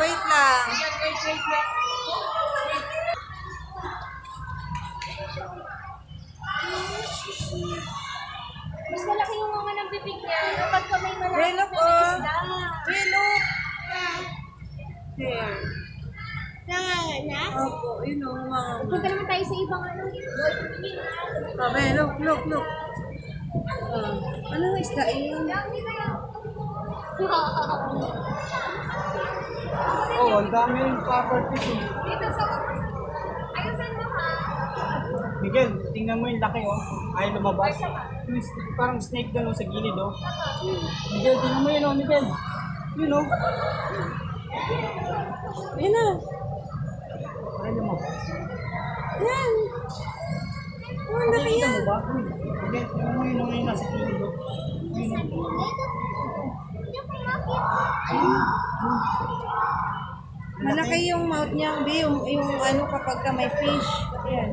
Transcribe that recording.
Wait lang. Mas malaki yung mga ng bibig niya kapag may malaki Hey, look, na isda. Hey, look. Here. Nanganganak? Opo, yun o, mga. Punta naman tayo sa ibang ano. Sabi, look. Anong isda yun? Oh, ang dami yung properties eh. Dito sa ayusin mo ha. Miguel, tingnan mo yung laki oh. Ay lumabas. Parang snake doon oh, sa gilid oh. Miguel, tingnan mo yun oh, Miguel. Yun oh. Ayun na. Ay lumabas. Yan. Oh, laki Tingnan yan. mo ba? Miguel, tingnan mo yun oh, yung nasa gilid oh. Yun oh. Malaki yung mouth niya, yung ano kapag ka may fish. Ayan.